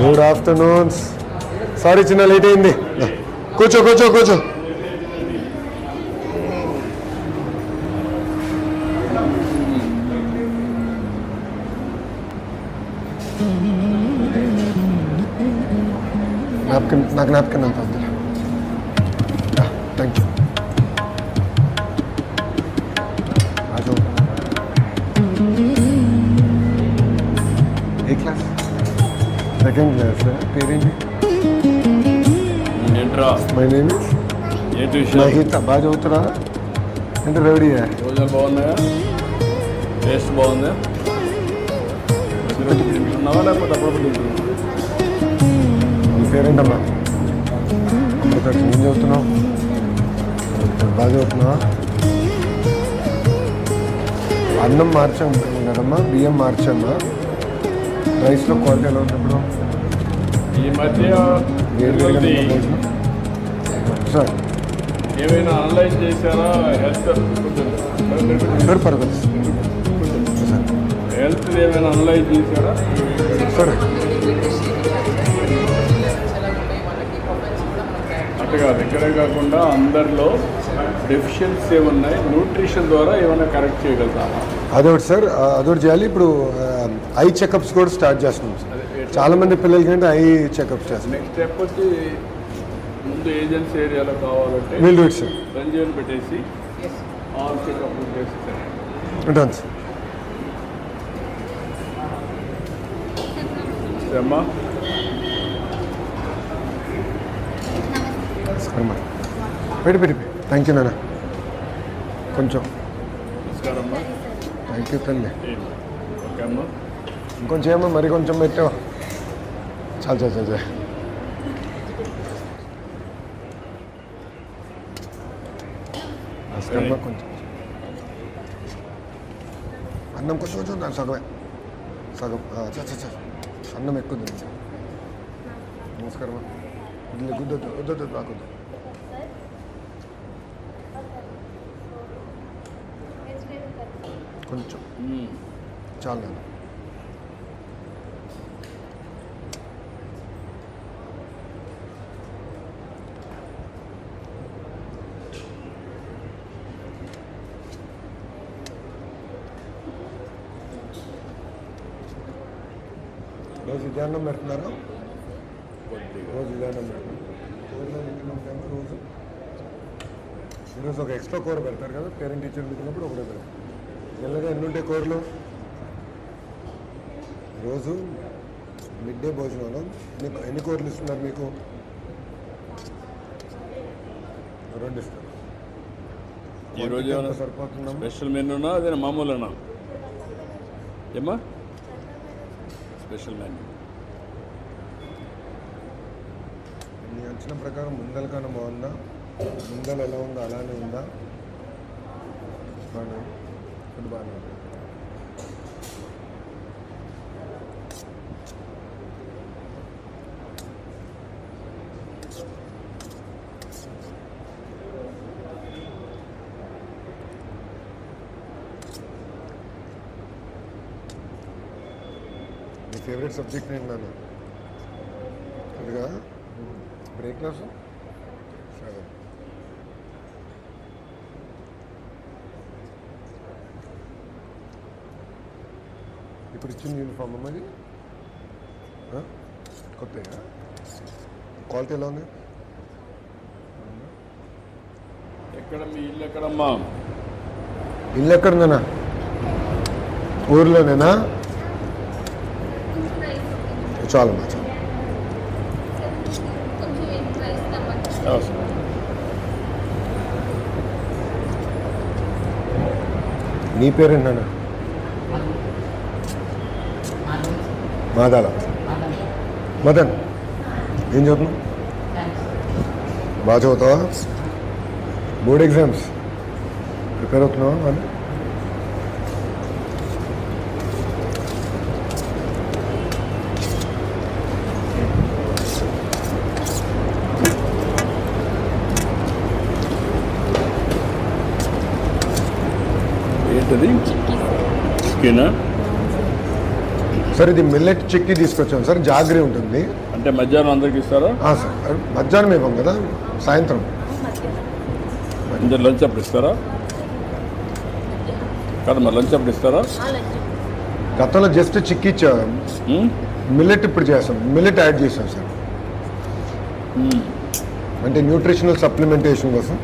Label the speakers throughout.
Speaker 1: Good afternoon. Sorry చిన్న late అయింది. కూర్చో కూర్చో కూర్చో. నాకు నాప్కిన్ అంత వద్దు. Thank you. ఏ క్లాస్? Second class. పేరేంటి? My name Mahitha. బాగా చదువుతురా? అంటే రెడీయా?
Speaker 2: రోజులు బాగున్నాయా? టేస్ట్ బాగుందా? ఉన్నావా లేకపోతే అప్పుడప్పుడు తింటున్నావా?
Speaker 1: నీ పేరేంటమ్మా? అమృత. ఏం చదువుతున్నావు? బాగా చదువుతున్నావా? అన్నం మార్చాం కదమ్మా, బియ్యం మార్చమ్మా. రైస్లో క్వాలిటీ ఎలా ఉంది ఇప్పుడు?
Speaker 2: ఈ మధ్య
Speaker 1: సార్
Speaker 2: ఏమైనా అనలైజ్ చేశారా? హెల్త్
Speaker 1: పర్వాలేదు సార్.
Speaker 2: హెల్త్ ఏమైనా అనలైజ్ చేశారా?
Speaker 1: సరే
Speaker 2: అట్టుగా దగ్గరే కాకుండా అందరిలో డెఫిషియన్సీ ఏమన్నాయి, న్యూట్రిషన్ ద్వారా ఏమైనా కరెక్ట్ చేయగలుగుతామా?
Speaker 1: అదొకటి సార్, అదొకటి చేయాలి. ఇప్పుడు ఐ చెకప్స్ కూడా స్టార్ట్ చేస్తున్నాం సార్. చాలా మంది పిల్లలకి అంటే ఐ చెకప్స్ చేస్తాం.
Speaker 2: నెక్స్ట్ స్టెప్ వచ్చి ముందు ఏజెన్సీ ఏరియాలో కావాలంటే
Speaker 1: will do it sir.
Speaker 2: Sanjeevan పెట్టేసి ఆల్ చెకప్ చేస్తారు.
Speaker 1: ఉంటాను సార్.
Speaker 2: అమ్మా
Speaker 1: నమస్కారం. పెట్టి థ్యాంక్ యూ నాన్న. కొంచెం
Speaker 2: నమస్కారం అమ్మా.
Speaker 1: థ్యాంక్ యూ తల్లి.
Speaker 2: ఓకే అమ్మా.
Speaker 1: ఇంకొంచెం ఏమో మరి కొంచెం పెట్టావా? చాలు. నమస్కారం. కొంచెం అన్నం కొంచెం నాకు సగం అన్నం ఎక్కువ తింది. నమస్కారం. వద్దు రాకొద్దు. కొంచెం చాలు నాన్న. రోజు ఇదే అన్నం పెడుతున్నారా? రోజు ఇదే అన్నం పెడుతున్నారు. రోజు ఈరోజు ఒక ఎక్స్ట్రా కూర పెడతారు కదా, పేరెంట్ టీచర్ పెట్టినప్పుడు ఒకటే పెడతారు. నెలగా ఎన్ని ఉంటాయి కూరలు? రోజు మిడ్ డే భోజనంలో మీకు ఎన్ని కూరలు ఇస్తున్నారు? మీకు 2 ఇస్తారు.
Speaker 2: ఈరోజు
Speaker 1: సరిపోతుందా?
Speaker 2: స్పెషల్ మెనూనా అదే మామూలునా? ఏమ్మా స్పెషల్ మెనూ?
Speaker 1: నీ అంచనా ప్రకారం ముందల కన్నా బాగుందా? ముందల ఎలా ఉందో అలానే ఉందా? బాగా ఫుడ్ బాగానే ఉంది. నీ ఫేవరెట్ సబ్జెక్ట్ ఏంటి నాన్న? అదిగా బ్రేక్ క్లాసు 7. ఇప్పుడు ఇచ్చిన యూనిఫామ్ అమ్మది కొత్తగా క్వాలిటీ ఎలా ఉంది?
Speaker 2: ఎక్కడ మీ ఇల్లు ఎక్కడమ్మా?
Speaker 1: ఇల్లు ఎక్కడుందన్నా? ఊర్లోనేనా? చాలమ్మా చాలు. నీ పేరేంటన్నా? మాదాల మదన్. ఏం చదువుతున్నావు? బాగా చదువుతావా? బోర్డ్ ఎగ్జామ్స్ ప్రిపేర్ అవుతున్నావా? అని
Speaker 2: ఏంటది? చికెనా?
Speaker 1: సార్ ఇది మిల్లెట్ చిక్కీ తీసుకొచ్చాం సార్, జాగ్రీ ఉంటుంది.
Speaker 2: అంటే మధ్యాహ్నం అందరికి ఇస్తారా?
Speaker 1: సార్ మధ్యాహ్నం ఇవ్వం కదా, సాయంత్రం.
Speaker 2: అంటే లంచ్ అప్పుడు ఇస్తారా? కాదమ్మా, లంచ్ అప్పుడు ఇస్తారా?
Speaker 1: గతంలో జస్ట్ చిక్కీ ఇచ్చా, మిల్లెట్ ఇప్పుడు చేస్తాం, మిల్లెట్ యాడ్ చేసాం సార్. అంటే న్యూట్రిషనల్ సప్లిమెంటేషన్ కోసం.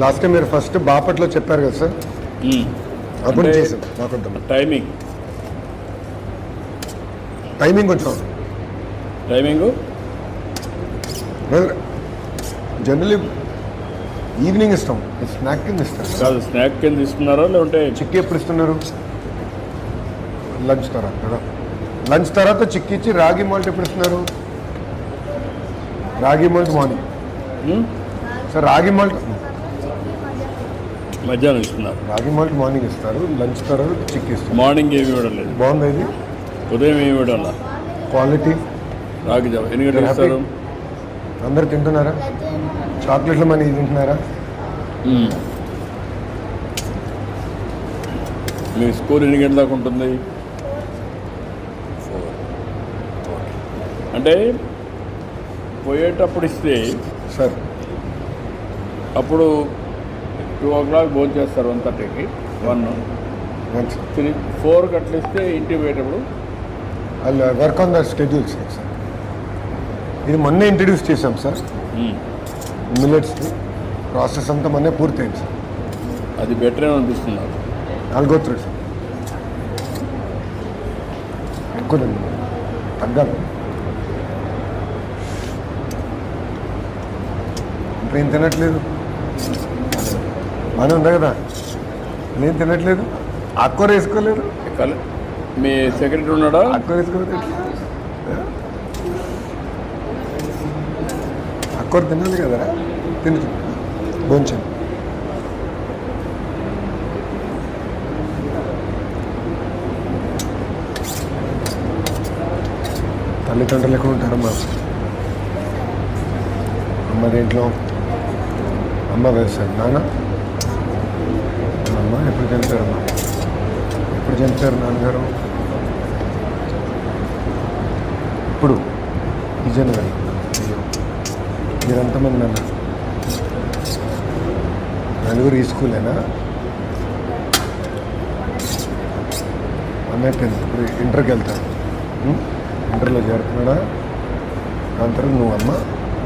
Speaker 1: లాస్ట్ టైం మీరు ఫస్ట్ బాపట్లో చెప్పారు కదా సార్, అప్పుడు
Speaker 2: అంటే
Speaker 1: చేసాం. మాకు టైమింగ్ కొంచెం జనరలీ ఈవినింగ్ ఇస్తాం, స్నాక్ కింద ఇస్తారు.
Speaker 2: కాదు, స్నాక్ కింద ఇస్తున్నారా లేకుంటే
Speaker 1: చిక్కీ ఎప్పుడు ఇస్తున్నారు? లంచ్ తర్వాత కదా. లంచ్ తర్వాత చిక్కీ ఇచ్చి రాగి మాల్ట్ ఎప్పుడు ఇస్తున్నారు? రాగి మాల్ట్ మార్నింగ్ సార్, రాగి మాల్ట్
Speaker 2: మధ్యాహ్నం ఇస్తున్నారు.
Speaker 1: రాగి మాల్ట్ మార్నింగ్ ఇస్తారు, లంచ్ తర్వాత చిక్కీ ఇస్తారు.
Speaker 2: మార్నింగ్ ఏమి ఇవ్వడం లేదు.
Speaker 1: బాగుంది ఇది,
Speaker 2: ఉదయం ఏమి ఇవ్వడం లేదు.
Speaker 1: క్వాలిటీ.
Speaker 2: రాగి జావ ఎన్ని గంటలకు ఇస్తారు?
Speaker 1: అందరు తింటున్నారా? చాక్లెట్లు మన ఇది తింటున్నారా?
Speaker 2: మీ స్కూల్ ఎన్ని గంటల దాకా ఉంటుంది? అంటే పోయేటప్పుడు ఇస్తే
Speaker 1: సార్
Speaker 2: అప్పుడు 2 o'clock భోజనం చేస్తారు, 1:30కి 1 3 4 అట్లా ఇస్తే ఇంటికి పోయేటప్పుడు
Speaker 1: అలా work on the schedule sir. ఇది మొన్నే ఇంట్రడ్యూస్ చేసాం సార్, మిల్లెట్స్కి. ప్రాసెస్ అంతా మొన్నే పూర్తయింది సార్.
Speaker 2: అది బెటర్ అని అనిపిస్తున్నారు.
Speaker 1: నాలుగో త్రీ సార్, ఎక్కువ తగ్గాలి. ఇప్పుడు ఏం తినట్లేదు, బాగానే ఉందా కదా? నేను తినట్లేదు, ఆకుకూర వేసుకోలేదు.
Speaker 2: మీ సెక్రటరీ ఉన్నాడా?
Speaker 1: ఆకుకూర వేసుకోలేదు, ఆకుకూర తినాలి కదరా, తిని భోంచండి. తల్లిదండ్రులు ఎక్కడ ఉంటారమ్మా? అమ్మ దేంట్లో? అమ్మ వ్యవసాయం, నాన్న అమ్మ ఎప్పుడు చనిపోయారమ్మా? ఎప్పుడు చనిపోయారు నాన్నగారు? ఇప్పుడు ఈ జనవరి. అయ్యో, మీరెంతమంది నాన్న? నలుగురు ఈ స్కూలేనా? అన్నయ్య 10th, ఇప్పుడు ఇంటర్కి వెళ్తాను. ఇంటర్లో చేరుతున్నాడా? దాని తర్వాత నువ్వు అమ్మ,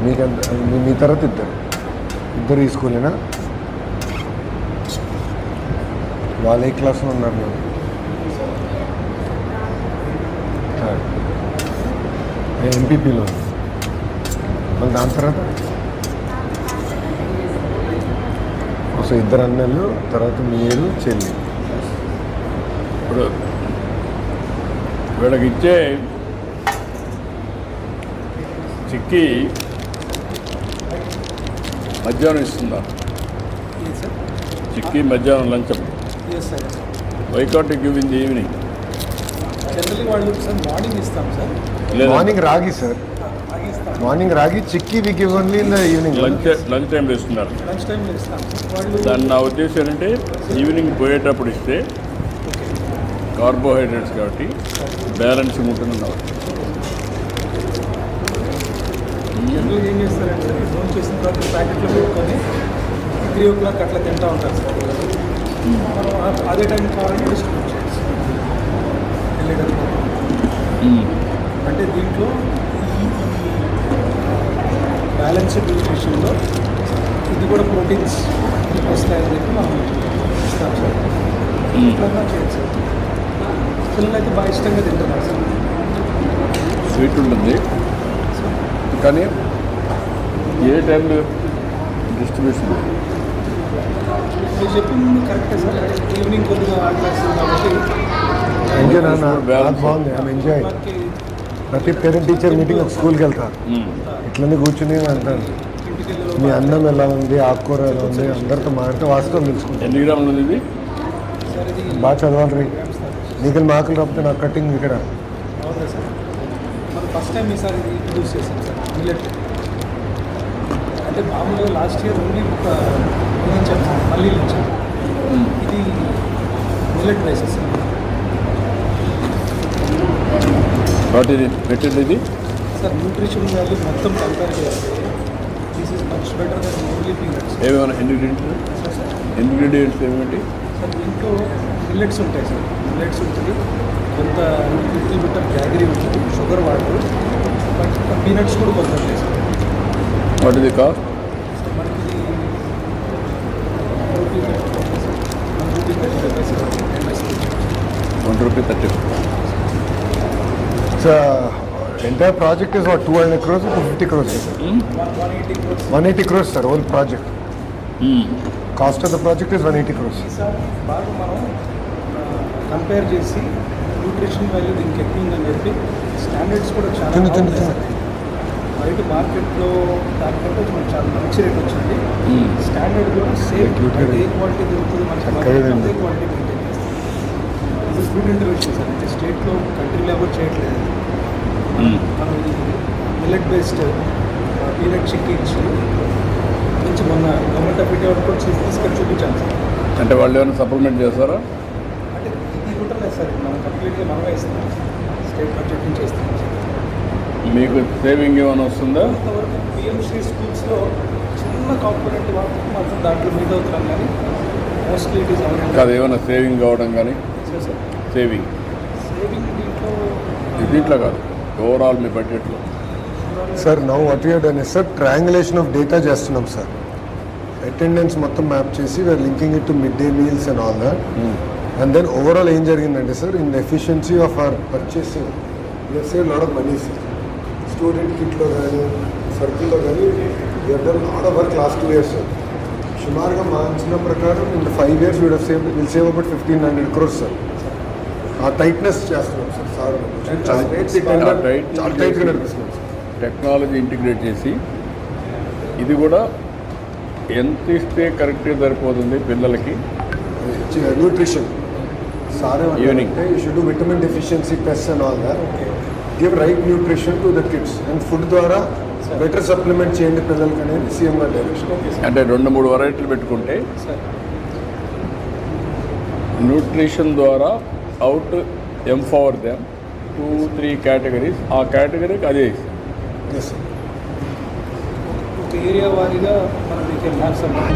Speaker 1: మీకెంత? మీ తర్వాత ఇద్దరు ఈ స్కూలేనా? వాళ్ళు ఏ క్లాస్లో ఉన్నారు? నువ్వు ఎంపీపీలో, మళ్ళీ దాని తర్వాత సో ఇద్దరు అన్నలు, తర్వాత మీరు చెల్లి.
Speaker 2: ఇప్పుడు వీళ్ళకి ఇచ్చే చిక్కీ మధ్యాహ్నం ఇస్తున్నారు. చిక్కీ మధ్యాహ్నం లంచ్. వైకౌట్ give in the evening.
Speaker 3: Generally వాళ్ళు సార్ మార్నింగ్ ఇస్తాం sir.
Speaker 1: Morning ragi sir, morning ragi. Chikki we give only in the evening.
Speaker 2: Lunch టైంలో ఇస్తున్నారు.
Speaker 3: లంచ్ టైంలో ఇస్తాం వాళ్ళు.
Speaker 2: దాన్ని నా ఉద్దేశం ఏంటంటే ఈవినింగ్ పోయేటప్పుడు ఇస్తే కార్బోహైడ్రేట్స్ కాబట్టి బ్యాలెన్సింగ్ ఉంటుంది.
Speaker 3: జనరల్గా ఏం చేస్తారంటే ఫోన్ చేసిన తర్వాత ప్యాకెట్లో పెట్టుకొని 3 o'clock అట్లా తింటూ ఉంటారు సార్. మనం అదే టైం కావాలంటే డిస్ట్రిబ్యూట్ చేయాలి వెళ్ళేటప్పుడు. అంటే దీంట్లో ఈ బ్యాలెన్స్డ్ న్యూట్రిషన్లో ఇది కూడా ప్రోటీన్స్ వస్తాయని చెప్పి మనం ఇస్తాం సార్. ఎప్పుడన్నా చేయొచ్చు సార్. పిల్లలు అయితే బాగా ఇష్టంగా తింటున్నారు సార్.
Speaker 2: స్వీట్ ఉంటుంది కానీ ఏ టైంలో డిస్ట్రిబ్యూషన్?
Speaker 3: మీరు చెప్పింది కరెక్టే సార్. ఈవినింగ్ కొద్దిగా ఆడేస్తుంది కాబట్టి
Speaker 1: ఎంజాయ్ నాన్న, బాగుంది. I'm enjoy. ప్రతి పేరెంట్ టీచర్ మీటింగ్ ఒక స్కూల్కి వెళ్తారు, ఇట్లనే కూర్చుని అంటారు మీ అన్నం ఎలా ఉంది, ఆకుకూర ఎలా ఉంది, అందరితో మాట్లాడితే వాస్తవం తెలుసుకుంటాం.
Speaker 2: ఎన్ని గ్రాములు ఉంది ఇది?
Speaker 1: బాగా చదవాలి రీ. నీకు మార్కులు రాకపోతే నాకు కటింగ్ ఇక్కడ.
Speaker 3: అవునా సార్? మనం ఫస్ట్ టైం ఈసారి ఇది ఇంట్రడ్యూస్ చేసాం సార్ మిల్లెట్. అంటే మామూలుగా లాస్ట్ ఇయర్ ఓన్లీ ఒక ఇచ్చాం సార్, మళ్ళీ ఇచ్చాం. ఇది మిల్లెట్ రైసెస్ సార్.
Speaker 2: వాటిని పెట్టింది ఇది
Speaker 3: సార్ న్యూట్రిషన్ వాల్యూ మొత్తం కంపేర్ చేస్తే this is much better than only peanuts.
Speaker 2: ఏమైనా ఇంగ్రీడియంట్స్ ఏమిటి?
Speaker 3: సార్ దీంట్లో మిల్లెట్స్ ఉంటాయి సార్, మిల్లెట్స్ ఉంటుంది, కొంత లిటిల్ బిట్ ఆఫ్ జాగరీ ఉంటుంది, షుగర్ వాటర్, బట్ పీనట్స్ కూడా కొంత ఉంటాయి సార్.
Speaker 2: వాట్ ఇది కాస్ట్?
Speaker 3: సో మనకి
Speaker 2: ₹1.30.
Speaker 1: So, entire project is what, 200 crores or 250 crores? Sir?
Speaker 3: 180 crores.
Speaker 1: 180 crores, sir, whole project. Cost of the project is 180 crores.
Speaker 3: Sir బాగా మనం compare చేసి nutrition value దీనికి ఎక్కువ ఉందని చెప్పి స్టాండర్డ్స్ కూడా చాలా
Speaker 1: తిను, తిను,
Speaker 3: బాగున్నాయి సార్. బయట మార్కెట్లో దానికంటే మనకు చాలా మంచి రేట్ వచ్చింది. స్టాండర్డ్ కూడా సేమ్ ఏ క్వాలిటీ దొరుకుతుంది మనకి అదే క్వాలిటీ మెయింటైన్ చేస్తుంది. ఇది ఫుడ్ ఇంటర్వెన్షన్ సార్, అంటే స్టేట్లో కంట్రీలో ఎవరు చేయట్లేదు. మనం ఇది మిల్లెట్ బేస్డ్ పీనట్ చిక్కీ ఇచ్చి నుంచి మొన్న గవర్నమెంట్ ఆఫ్ ఇండియా కూడా తీసుకొని చూపించాను సార్.
Speaker 2: అంటే వాళ్ళు ఏమైనా సప్లిమెంట్ చేస్తారా?
Speaker 3: అంటే ఇది కూడా సార్ మనం కంప్లీట్గా మనమే ఇస్తాం, స్టేట్ బడ్జెట్ నుంచి ఇస్తాం సార్.
Speaker 2: మీకు సేవింగ్ ఏమైనా వస్తుందా?
Speaker 3: ఇంతవరకు పిఎంసీ స్కూల్స్లో చిన్న కాంపోనెంట్ మాత్రం దాంట్లో మీద అవుతున్నాం, కానీ మోస్ట్లీ ఇట్ ఈస్
Speaker 2: కాదు, ఏమైనా సేవింగ్ కావడం కానీ?
Speaker 3: సార్
Speaker 2: సేవింగ్
Speaker 3: సేవింగ్
Speaker 2: దీంట్లో కాదు, ఓవరాల్ మీ బడ్జెట్లో.
Speaker 1: Sir, now what we have done is, sir, triangulation of data చేస్తున్నాం సార్. అటెండెన్స్ మొత్తం మ్యాప్ చేసి we're linking it to mid day meals and all that. And then overall ఏం జరిగిందంటే sir, in the efficiency of our purchasing we're save lot of money sir. Student కిట్లో కానీ సర్కిల్లో కానీ we're done lot of work last 2 years sir. సుమారుగా మా అంచనా ప్రకారం in 5 years will save about 1,500 crores sir. ఆ టైట్నెస్ చేస్తున్నాం సార్. చాలా టైట్గా నడిపిస్తున్నాం సార్.
Speaker 2: టెక్నాలజీ ఇంటిగ్రేట్ చేసి ఇది కూడా ఎంత ఇస్తే కరెక్ట్గా సరిపోతుంది పిల్లలకి?
Speaker 1: Nutrition sir
Speaker 2: Evening.
Speaker 1: అంటే you should do vitamin deficiency test and all that. Give right nutrition to the kids and food ద్వారా బెటర్ సప్లిమెంట్ చేయండి పిల్లలకి అనేది సీఎం గారి డైరెక్షన్.
Speaker 2: అంటే 2-3 వెరైటీలు పెట్టుకుంటే
Speaker 3: సార్
Speaker 2: న్యూట్రిషన్ ద్వారా అవుట్ ఎంపవర్ దెమ్ 2-3 కేటగిరీస్, ఆ కేటగిరీకి అదే ఇస్తాం.
Speaker 1: Yes sir.
Speaker 3: ఒక ఏరియా వారీగా మనం మీకు మ్యాప్స్ అన్నమాట.